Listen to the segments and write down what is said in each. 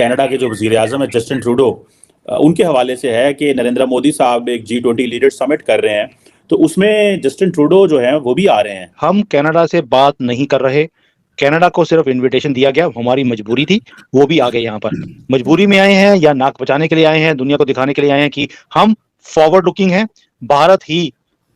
Canada के जो वज़ीर आज़म है जस्टिन ट्रूडो, उनके हवाले से है कि नरेंद्र मोदी साहब एक G20 लीडर समिट कर रहे हैं, तो उसमें जस्टिन ट्रूडो जो है वो भी आ रहे हैं। हम कनाडा से बात नहीं कर रहे, कनाडा को सिर्फ इनविटेशन दिया गया, हमारी मजबूरी थी, वो भी आ गए यहाँ पर। मजबूरी में आए हैं या नाक बचाने के लिए आए हैं, दुनिया को दिखाने के लिए आए हैं कि हम फॉरवर्ड लुकिंग हैं। भारत ही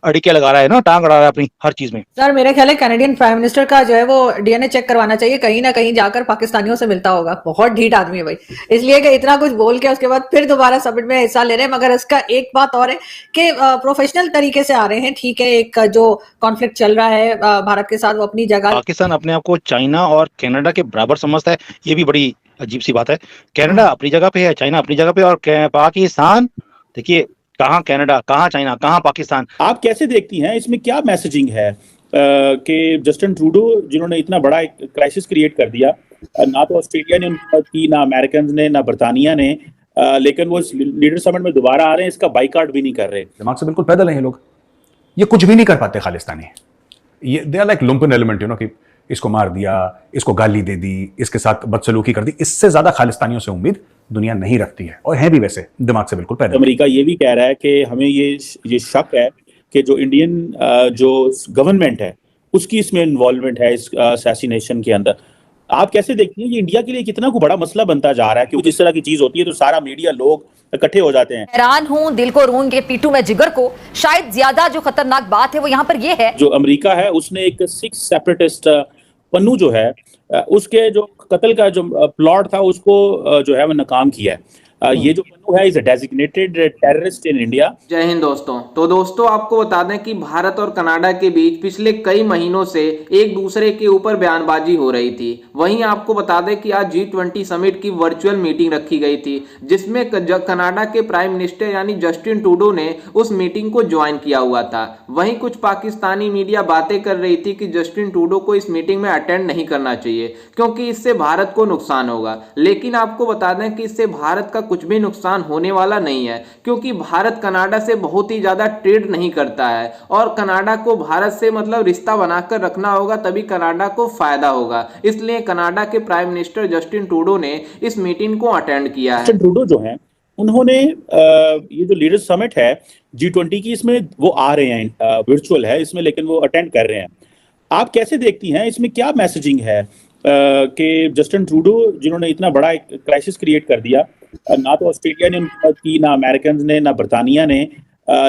अड़िके लगा रहा है ना, टांग अड़ा रहा है अपनी हर चीज में। सर मेरे ख्याल है कैनेडियन प्राइम मिनिस्टर का जो है वो डीएनए चेक करवाना चाहिए, कहीं ना कहीं जाकर पाकिस्तानियों से मिलता होगा। बहुत ढीठ आदमी है भाई, इसलिए कि इतना कुछ बोल के उसके बाद फिर दोबारा समिट में हिस्सा ले रहे हैं। मगर इसका एक बात और है कि प्रोफेशनल तरीके से आ रहे हैं। ठीक है, एक जो कॉन्फ्लिक्ट चल रहा है भारत के साथ, वो अपनी जगह। पाकिस्तान अपने आप को चाइना और कनाडा के बराबर समझता है, ये भी बड़ी अजीब सी बात है। कनाडा अपनी जगह पे है, चाइना अपनी जगह पे, और पाकिस्तान देखिए कहाँ कनाडा, कहाँ चाइना, कहाँ पाकिस्तान। आप कैसे देखती हैं, इसमें क्या मैसेजिंग है कि जस्टिन ट्रूडो जिन्होंने इतना बड़ा एक क्राइसिस क्रिएट कर दिया, ना तो ऑस्ट्रेलिया ने उनकी मदद की, ना अमेरिकन ने, ना बरतानिया ने, लेकिन वो लीडर समिट में दोबारा आ रहे हैं, इसका बाइकआउट भी नहीं कर रहे। दिमाग से बिल्कुल पैदल हैं ये लोग, ये कुछ भी नहीं कर पाते खालिस्तानी। ये they are like lumpen element, you know, कि इसको मार दिया, इसको गाली दे दी, इसके साथ बदसलूकी कर दी। इससे ज्यादा खालिस्तानियों से उम्मीद दुनिया नहीं रखती है, और हैं भी वैसे दिमाग से बिल्कुल पैदल। अमेरिका ये भी कह रहा है कि हमें ये शक है कि जो इंडियन जो गवर्नमेंट है उसकी इसमें इन्वॉल्वमेंट है इस असैसिनेशन के अंदर। आप कैसे देखती हैं, ये इंडिया के लिए कितना को बड़ा मसला बनता जा रहा है? क्योंकि जिस तरह की चीज होती है तो सारा मीडिया, लोग इकट्ठे हो जाते हैं। हैरान हूं, दिल को रूंगे, पीटू में जिगर को। शायद ज्यादा जो खतरनाक बात है वो यहाँ पर ये है, जो अमेरिका है उसने एक सिख सेपरेटिस्ट पन्नू जो है उसके जो कत्ल का जो प्लॉट था उसको जो है वो नाकाम किया है। ये जो पन्नू है is a designated terrorist in India. जय हिंद दोस्तों। तो दोस्तों आपको बता दें कि भारत और कनाडा के बीच पिछले कई महीनों से एक दूसरे के ऊपर बयानबाजी हो रही थी। वहीं आपको बता दें कि आज G20 समिट की वर्चुअल मीटिंग रखी गई थी, जिसमें कनाडा के प्राइम मिनिस्टर यानी जस्टिन ट्रूडो ने उस मीटिंग को ज्वाइन किया हुआ था। वहीं कुछ पाकिस्तानी मीडिया बातें कर रही थी कि जस्टिन ट्रूडो को इस मीटिंग में अटेंड नहीं करना चाहिए क्योंकि इससे भारत को नुकसान होगा। लेकिन आपको बता दें कि इससे भारत का कुछ भी नुकसान होने वाला नहीं है, क्योंकि भारत कनाडा से बहुत ही ज्यादा ट्रेड नहीं करता है और कनाडा को भारत से मतलब रिश्ता बनाकर रखना होगा, तभी कनाडा को फायदा होगा। इसलिए कनाडा के प्राइम मिनिस्टर जस्टिन ट्रूडो ने इस मीटिंग को अटेंड किया है। जस्टिन ट्रूडो जो है उन्होंने ये जो लीडर समिट है G20 की, इसमें वो आ रहे हैं, वर्चुअल है इसमें, लेकिन वो अटेंड कर रहे हैं। आप कैसे देखती हैं, इसमें क्या मैसेजिंग है कि जस्टिन ट्रूडो जिन्होंने इतना बड़ा एक क्राइसिस क्रिएट कर दिया, ना तो ऑस्ट्रेलिया ने उनकी मदद की, ना अमेरिकन ने, ना बरतानिया ने,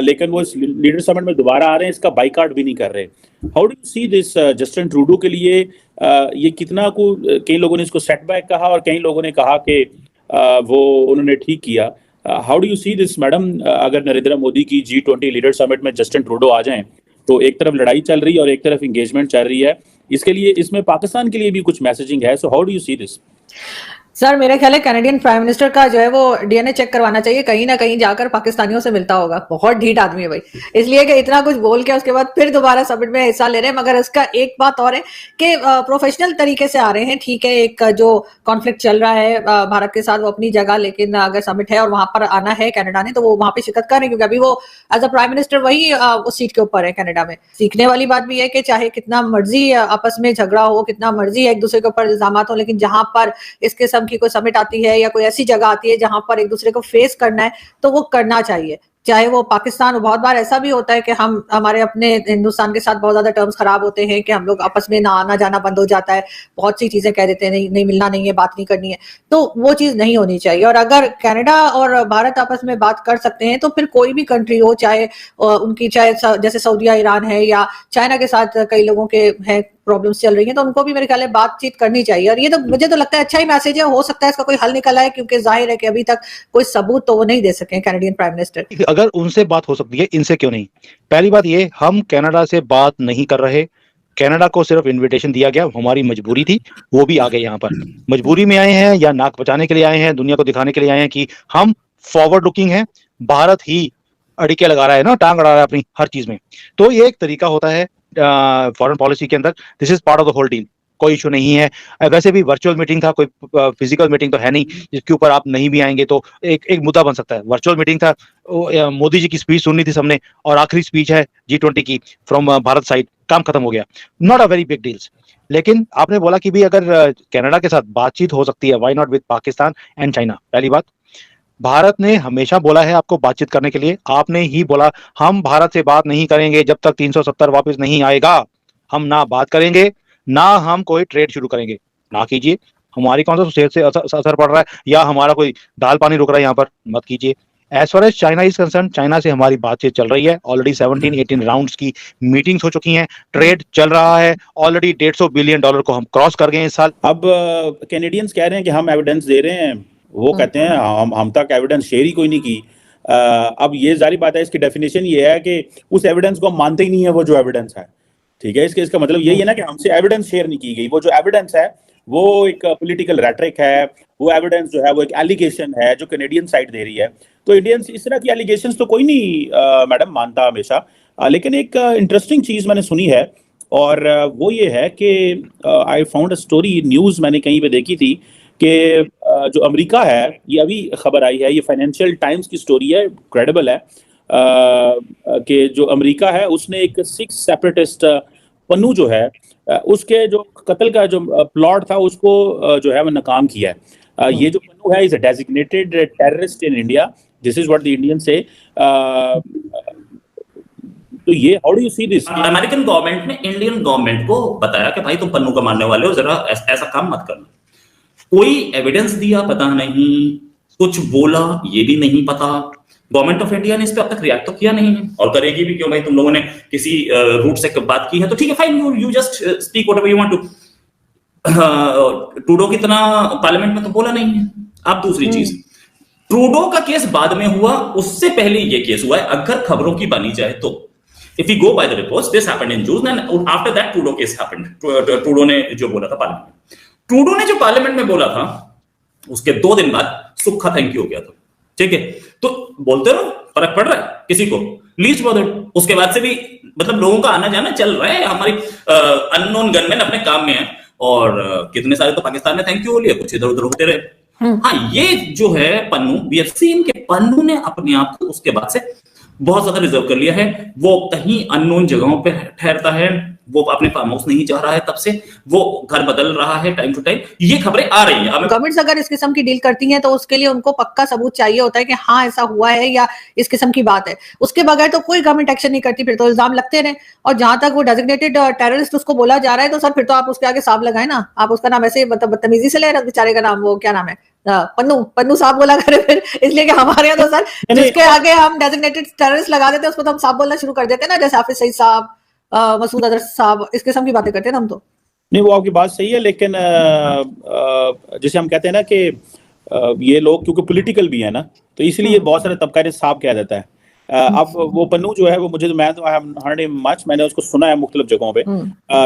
लेकिन वो इस लीडर समिट में दोबारा आ रहे हैं, इसका बाइकआउट भी नहीं कर रहे। How do you see this? Justin Trudeau के लिए ये कितना को, कई लोगों ने इसको सेटबैक कहा और कई लोगों ने कहा कि वो उन्होंने ठीक किया। How do you see this madam? अगर नरेंद्र मोदी की G20 लीडर समिट में जस्टिन ट्रूडो आ जाएं तो एक तरफ लड़ाई चल रही है और एक तरफ एंगेजमेंट चल रही है, इसके लिए इसमें पाकिस्तान के लिए भी कुछ मैसेजिंग है। So how do you see this? Sir मेरे ख्याल है कैनेडियन प्राइम मिनिस्टर का जो है वो डीएनए चेक करवाना चाहिए, कहीं ना कहीं जाकर पाकिस्तानियों से मिलता होगा। बहुत ढीठ आदमी है भाई, इसलिए कि इतना कुछ बोल के उसके बाद फिर दोबारा समिट में हिस्सा ले रहे हैं। मगर इसका एक बात और है कि प्रोफेशनल तरीके से आ रहे हैं। ठीक है, एक जो कॉन्फ्लिक्ट चल रहा है भारत के साथ, वो अपनी जगह, लेकिन अगर समिट है और वहां पर आना है कनाडा ने, तो वो वहां पे शिरकत करें, क्योंकि अभी वो एज अ प्राइम मिनिस्टर वही उस सीट के ऊपर है कनाडा में। सीखने वाली बात भी है कि चाहे कितना मर्जी आपस में झगड़ा हो, कितना मर्जी एक दूसरे के ऊपर इल्जाम हो, लेकिन जहां पर इस किस्म की कोई समिट आती है या कोई ऐसी जगह आती है जहां पर एक दूसरे को फेस करना है, तो वो करना चाहिए। चाहे वो पाकिस्तान, बहुत बार ऐसा भी होता है कि हमारे अपने हिंदुस्तान के साथ बहुत ज्यादा टर्म्स खराब होते हैं कि हम लोग आपस में ना आना जाना बंद हो जाता है, बहुत सी चीजें कह देते हैं, नहीं नहीं मिलना नहीं है, बात नहीं करनी है, तो वो चीज नहीं होनी चाहिए। और अगर कनाडा और भारत आपस में बात कर सकते हैं तो फिर कोई भी कंट्री हो, चाहे उनकी, चाहे जैसे सऊदीया, ईरान है, या चाइना के साथ कई लोगों के हैं प्रॉब्लम्स चल रही हैं, तो उनको भी मेरे ख्याल है बातचीत करनी चाहिए। और ये तो मुझे तो लगता है अच्छा ही मैसेज है, हो सकता है इसका कोई हल निकल आए, क्योंकि जाहिर है कि अभी तक कोई सबूत तो वो नहीं दे सके कैनेडियन प्राइम मिनिस्टर। अगर उनसे बात हो सकती है, इनसे क्यों नहीं? पहली बात ये, हम कनाडा से बात नहीं कर रहे, कनाडा को सिर्फ इनविटेशन दिया गया, हमारी मजबूरी थी, वो भी आ गए यहाँ पर। मजबूरी में आए हैं या नाक बचाने के लिए आए हैं, दुनिया को दिखाने के लिए आए हैं कि हम फॉरवर्ड लुकिंग हैं। भारत ही अड़िके लगा रहा है ना, टांग अड़ा रहा है अपनी हर चीज में। तो ये एक तरीका होता है फॉरेन पॉलिसी के अंदर, this is part of the whole deal. कोई इशू नहीं है। वैसे भी वर्चुअल मीटिंग था, कोई फिजिकल मीटिंग तो है नहीं जिसके ऊपर आप नहीं भी आएंगे तो एक मुद्दा बन सकता है। वर्चुअल मीटिंग था, मोदी जी की स्पीच सुननी थी सबने, और आखिरी स्पीच है G20 की फ्रॉम भारत साइड, काम खत्म हो गया, not a very big deals. लेकिन आपने बोला कि भी अगर कनाडा के साथ बातचीत हो सकती है, why not with Pakistan and China. पहली बात, भारत ने हमेशा बोला है आपको बातचीत करने के लिए। आपने ही बोला हम भारत से बात नहीं करेंगे जब तक 370 वापस नहीं आएगा। हम ना बात करेंगे, ना हम कोई ट्रेड शुरू करेंगे। ना कीजिए, हमारी कौन सा सेहत से असर पड़ रहा है या हमारा कोई दाल पानी रुक रहा है यहाँ पर, मत कीजिए। As far as China is concerned, China से हमारी बातचीत चल रही है, ऑलरेडी 17-18 राउंड्स की मीटिंग्स हो चुकी हैं, ट्रेड चल रहा है, ऑलरेडी $150 बिलियन को हम क्रॉस कर गए इस साल। अब कैनेडियंस कह रहे हैं कि हम एविडेंस दे रहे हैं, वो कहते हैं हम तक एविडेंस शेयर ही कोई नहीं की। अब ये जारी बात है, इसकी डेफिनेशन ये है कि उस एविडेंस को हम मानते ही नहीं है, वो जो एविडेंस है। ठीक है, इसका मतलब यही है ना कि हमसे एविडेंस शेयर नहीं की गई। वो जो एविडेंस है वो एक पॉलिटिकल रेटरिक है, वो एविडेंस जो है वो एक एलिगेशन है जो कैनेडियन साइड दे रही है। तो इंडियंस इस तरह की एलिगेशंस तो कोई नहीं मैडम मानता हमेशा। लेकिन एक इंटरेस्टिंग चीज मैंने सुनी है, और वो ये है कि I found a story, news मैंने कहीं पे देखी थी कि जो अमेरिका है, ये अभी खबर आई है, ये फाइनेंशियल टाइम्स की स्टोरी है, क्रेडिबल है, कि जो अमेरिका है उसने एक 6 सेपरेटिस्ट पन्नू जो है उसके जो कत्ल का जो प्लॉट था उसको जो है वो नाकाम किया है। ये जो पन्नू है is a designated terrorist in India, this is what the Indian से। तो ये how do you see this? American government ने इंडियन गवर्नमेंट को बताया कि भाई तुम पन्नू का मानने वाले हो, जरा ऐसा काम मत करना। कोई एविडेंस दिया पता नहीं, कुछ बोला ये भी नहीं पता। गवर्नमेंट ऑफ इंडिया ने इस पे अब तक रिएक्ट तो किया नहीं है, और करेगी भी क्यों भाई? तुम लोगों ने किसी रूट से बात की है तो ठीक है, fine, you just speak whatever you want to. Trudeau की तरह पार्लियामेंट में तो बोला नहीं है। अब दूसरी चीज, ट्रूडो का केस बाद में हुआ, उससे पहले ये केस हुआ है। अगर खबरों की बनी जाए तो if we go by the reports, this happened in June and after that Trudeau case happened. Trudeau ने जो बोला था पार्लियामेंट में, ट्रूडो ने जो पार्लियामेंट में बोला था उसके 2 दिन बाद सुखा थैंक यू हो गया था। ठीक है, तो बोलते रहो, फर्क पड़ रहा है किसी को, लीस्ट बॉदर्ड। उसके बाद से भी मतलब लोगों का आना जाना चल रहा है। हमारी अननोन गनमैन अपने काम में है, और कितने सारे तो पाकिस्तान ने थैंक यू हो लिया, कुछ इधर उधर होते रहे। हाँ, ये जो है पन्नू, वी हैव सीन के पन्नू ने अपने आप को उसके बाद से बहुत ज्यादा रिजर्व कर लिया है। वो कहीं अननोन जगहों पे ठहरता है, वो अपने फार्म हाउस नहीं जा रहा है, तब से वो घर बदल रहा है टाइम टू टाइम। ये खबरें आ रही हैं। गवर्नमेंट्स अगर इस किस्म की डील करती हैं तो उसके लिए उनको पक्का सबूत चाहिए होता है कि हाँ ऐसा हुआ है या इस किस्म की बात है। उसके बगैर तो कोई गवर्नमेंट एक्शन नहीं करती, फिर तो इल्जाम लगते रहे। और जहां तक वो डेजिग्नेटेड टेररिस्ट उसको बोला जा रहा है तो सर फिर तो आप उसके आगे साहब लगाए ना। आप उसका नाम ऐसे बदतमीजी से ले रहे हैं, बेचारे का नाम वो क्या नाम है, पन्नू साहब बोला करे फिर, इसलिए कि हमारे यहाँ तो सर जिसके आगे हम डेजिग्नेटेड टेररिस्ट लगा देते हैं उसको तो हम साहब बोलना शुरू कर देते हैं ना, जैसे हाफिज सईद साहब, मसूद अजहर साहब, इस किस्म की बातें करते हैं ना हम तो। नहीं, वो आपकी बात सही है, लेकिन जैसे हम कहते हैं ना कि ये लोग क्योंकि पॉलिटिकल भी है ना, तो इसलिए बहुत सारे तबका साहब कह देता है। अब वो पन्नू जो है वो मुझे तो, मैं तो I have heard him much, मैंने उसको सुना है मुख्तलिफ जगहों पे,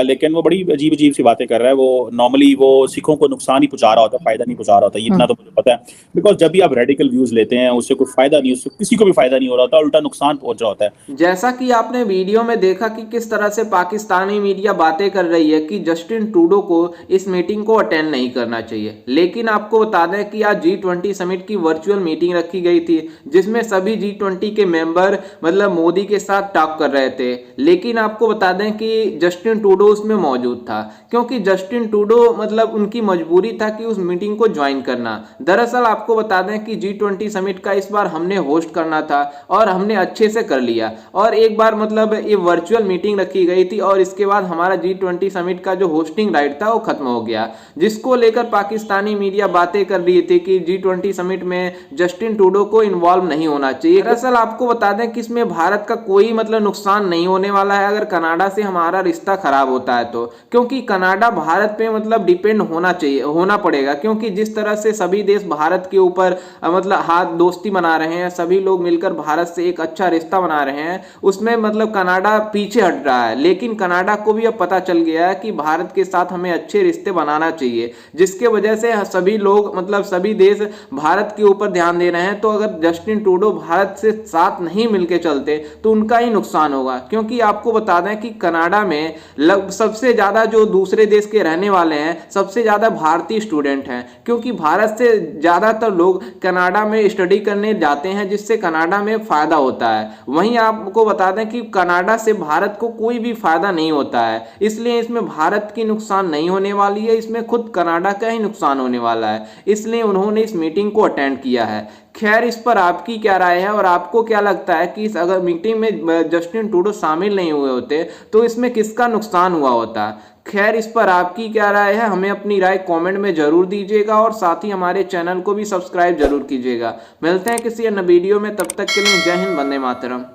लेकिन वो बड़ी अजीब अजीब सी बातें कर रहा है। वो नॉर्मली वो सिखों को नुकसान ही पहुंचा रहा होता है, फायदा नहीं पहुंचा रहा होता, इतना तो मुझे पता है। बिकॉज जब भी आप रेडिकल व्यूज लेते हैं उससे कोई फायदा नहीं, उससे किसी को भी फायदा नहीं हो रहा होता, उल्टा नुकसान पहुंच रहा होता है। जैसा कि आपने वीडियो में देखा कि किस तरह से पाकिस्तानी मीडिया बातें कर रही है कि जस्टिन ट्रूडो को इस मीटिंग को अटेंड नहीं करना चाहिए। लेकिन आपको बता दें कि आज G20 समिट की वर्चुअल मीटिंग रखी गई थी, जिसमें सभी G20 के मेंबर मतलब मोदी के साथ टॉक कर रहे थे। लेकिन आपको बता दें कि जस्टिन ट्रूडो उसमें मौजूद था, क्योंकि जस्टिन ट्रूडो मतलब उनकी मजबूरी था कि उस मीटिंग को ज्वाइन करना। दरअसल आपको बता दें कि G20 समिट का इस बार हमने होस्ट करना था और हमने अच्छे से कर लिया। और एक बार मतलब ये वर्चुअल मीटिंग रखी गई थी और इसके बाद हमारा G20 समिट का जो होस्टिंग राइट था वो खत्म हो गया, जिसको लेकर पाकिस्तानी मीडिया बातें कर रही थी कि G20 समिट में जस्टिन ट्रूडो को इन्वॉल्व नहीं होना चाहिए। दरअसल आपको बता दें कि इसमें भारत का कोई मतलब नुकसान नहीं होने वाला है अगर कनाडा से हमारा रिश्ता खराब होता है तो, क्योंकि कनाडा भारत पे मतलब डिपेंड होना पड़ेगा। क्योंकि जिस तरह से सभी देश भारत के ऊपर मतलब हाथ दोस्ती बना रहे हैं, सभी लोग मिलकर भारत से एक अच्छा रिश्ता बना रहे हैं, उसमें मतलब कनाडा पीछे हट रहा है। लेकिन कनाडा को भी अब पता चल गया है कि भारत के साथ हमें अच्छे रिश्ते बनाना चाहिए, जिसके वजह से सभी लोग मतलब सभी देश भारत के ऊपर ध्यान दे रहे हैं। तो अगर जस्टिन ट्रूडो भारत से साथ नहीं मिलके चलते तो उनका ही नुकसान होगा। क्योंकि आपको बता दें कि कनाडा में सबसे ज़्यादा जो दूसरे देश के रहने वाले हैं, सबसे ज़्यादा भारतीय स्टूडेंट हैं, क्योंकि भारत से ज़्यादातर लोग कनाडा में स्टडी करने जाते हैं, जिससे कनाडा में फ़ायदा होता है। वहीं आपको बता दें कि कनाडा से भारत को कोई भी फ़ायदा नहीं होता है, इसलिए इसमें भारत की नुकसान नहीं होने वाली है, इसमें खुद कनाडा का ही नुकसान होने वाला है, इसलिए उन्होंने इस मीटिंग को अटेंड किया है। खैर, इस पर आपकी क्या राय है और आपको क्या लगता है कि इस अगर मीटिंग में जस्टिन ट्रूडो शामिल नहीं हुए होते तो इसमें किसका नुकसान हुआ होता? खैर, इस पर आपकी क्या राय है, हमें अपनी राय कमेंट में जरूर दीजिएगा और साथ ही हमारे चैनल को भी सब्सक्राइब जरूर कीजिएगा। मिलते हैं किसी अन्य वीडियो में, तब तक के लिए जय हिंद, वंदे मातरम।